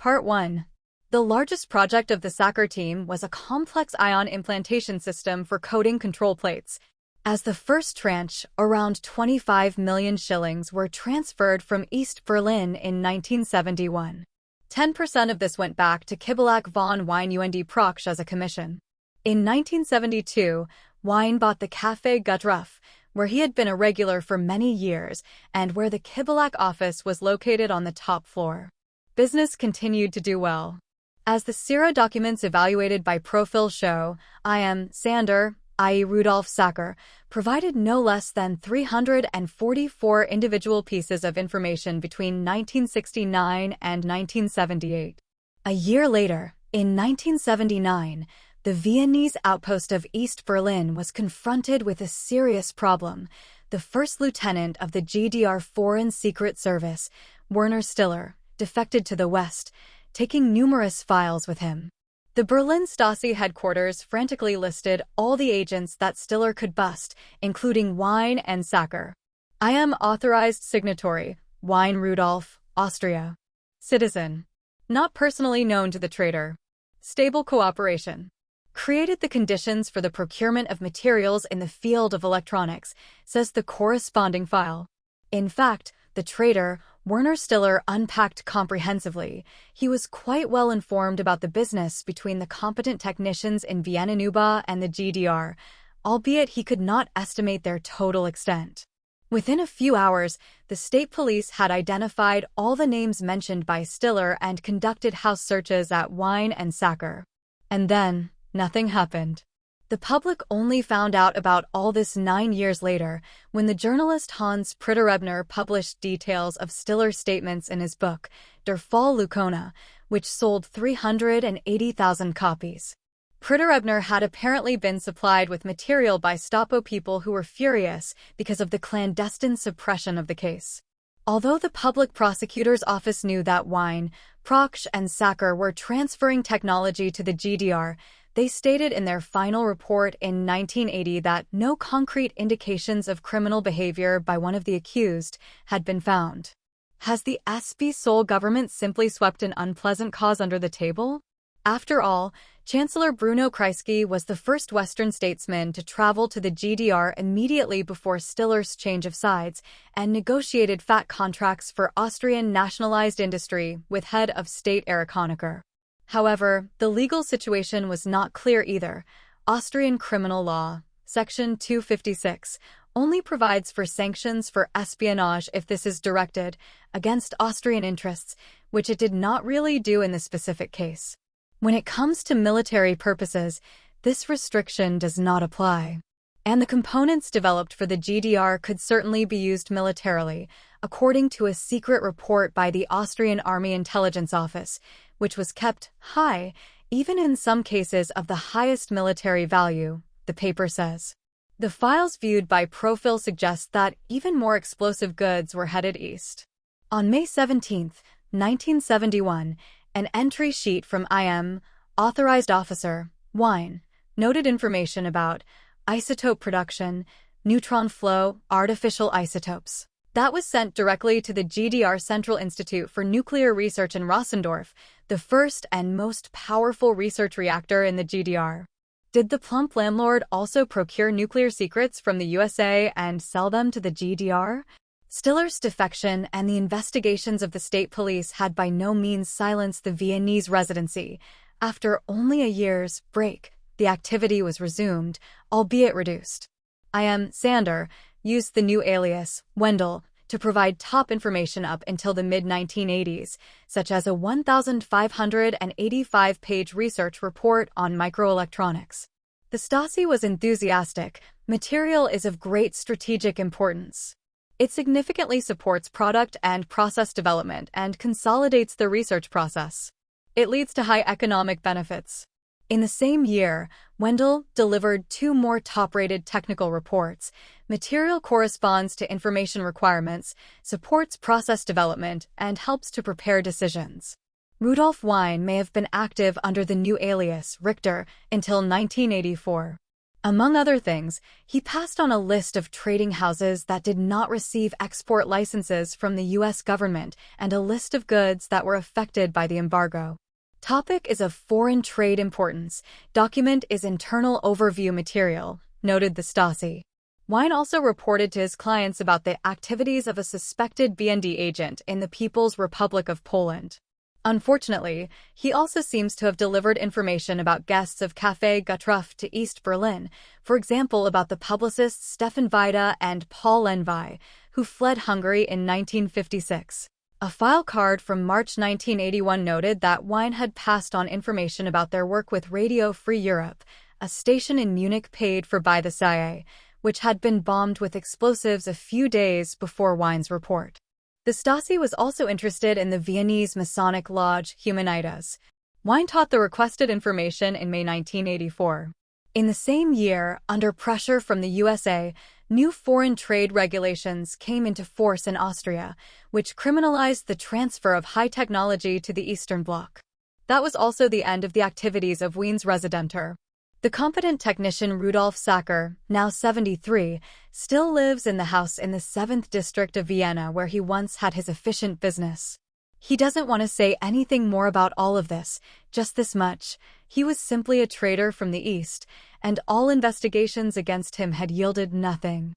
Part 1. The largest project of the Sacker team was a complex ion implantation system for coating control plates. As the first tranche, around 25 million shillings were transferred from East Berlin in 1971. 10% of this went back to Kibalak von Wien und Proksch as a commission. In 1972, Wien bought the Café Gutruf, where he had been a regular for many years and where the Kibalak office was located on the top floor. Business continued to do well. As the Sira documents evaluated by Profil show, I.M. Sander, i.e. Rudolf Sacker, provided no less than 344 individual pieces of information between 1969 and 1978. A year later, in 1979, the Viennese outpost of East Berlin was confronted with a serious problem. The first lieutenant of the GDR Foreign Secret Service, Werner Stiller, defected to the west, taking numerous files with him. The Berlin Stasi headquarters frantically listed all the agents that Stiller could bust, including Wien and Sacker. I am authorized signatory, Wien Rudolf, Austria. Citizen. Not personally known to the traitor. Stable cooperation. Created the conditions for the procurement of materials in the field of electronics, says the corresponding file. In fact, the traitor, Werner Stiller, unpacked comprehensively. He was quite well informed about the business between the competent technicians in Vienna and the GDR, albeit he could not estimate their total extent. Within a few hours, the state police had identified all the names mentioned by Stiller and conducted house searches at Wien and Sacker. And then, nothing happened. The public only found out about all this 9 years later, when the journalist Hans Pritterebner published details of Stiller's statements in his book, Der Fall Lucona, which sold 380,000 copies. Pritterebner had apparently been supplied with material by Stapo people who were furious because of the clandestine suppression of the case. Although the public prosecutor's office knew that Wien, Proksch, and Sacker were transferring technology to the GDR, they stated in their final report in 1980 that no concrete indications of criminal behavior by one of the accused had been found. Has the SP Seoul government simply swept an unpleasant cause under the table? After all, Chancellor Bruno Kreisky was the first Western statesman to travel to the GDR immediately before Stiller's change of sides and negotiated fat contracts for Austrian nationalized industry with head of state Erich Honecker. However, the legal situation was not clear either. Austrian criminal law, Section 256, only provides for sanctions for espionage if this is directed against Austrian interests, which it did not really do in the specific case. When it comes to military purposes, this restriction does not apply. And the components developed for the GDR could certainly be used militarily, according to a secret report by the Austrian Army Intelligence Office, which was kept high, even in some cases of the highest military value, the paper says. The files viewed by Profil suggest that even more explosive goods were headed east. On May 17, 1971, an entry sheet from I.M. Authorized Officer, Wien, noted information about isotope production, neutron flow, artificial isotopes. That was sent directly to the GDR Central Institute for Nuclear Research in Rossendorf, the first and most powerful research reactor in the GDR. Did the plump landlord also procure nuclear secrets from the USA and sell them to the GDR? Stiller's defection and the investigations of the state police had by no means silenced the Viennese residency. After only a year's break, the activity was resumed, albeit reduced. I.M. Sander used the new alias, Wendell, to provide top information up until the mid-1980s, such as a 1,585-page research report on microelectronics. The Stasi was enthusiastic. Material is of great strategic importance. It significantly supports product and process development and consolidates the research process. It leads to high economic benefits. In the same year, Wendell delivered 2 more top-rated technical reports. Material corresponds to information requirements, supports process development, and helps to prepare decisions. Rudolf Wien may have been active under the new alias, Richter, until 1984. Among other things, he passed on a list of trading houses that did not receive export licenses from the U.S. government and a list of goods that were affected by the embargo. Topic is of foreign trade importance. Document is internal overview material, noted the Stasi. Wien also reported to his clients about the activities of a suspected BND agent in the People's Republic of Poland. Unfortunately, he also seems to have delivered information about guests of Café Guttruff to East Berlin, for example about the publicists Stefan Weide and Paul Lenvi, who fled Hungary in 1956. A file card from March 1981 noted that Wien had passed on information about their work with Radio Free Europe, a station in Munich paid for by the CIA, which had been bombed with explosives a few days before Wien's report. The Stasi was also interested in the Viennese Masonic Lodge Humanitas. Wien taught the requested information in May 1984. In the same year, under pressure from the USA, new foreign trade regulations came into force in Austria, which criminalized the transfer of high technology to the Eastern Bloc. That was also the end of the activities of Wien's Residenter. The competent technician Rudolf Sacker, now 73, still lives in the house in the 7th district of Vienna where he once had his efficient business. He doesn't want to say anything more about all of this, just this much: he was simply a trader from the East, and all investigations against him had yielded nothing.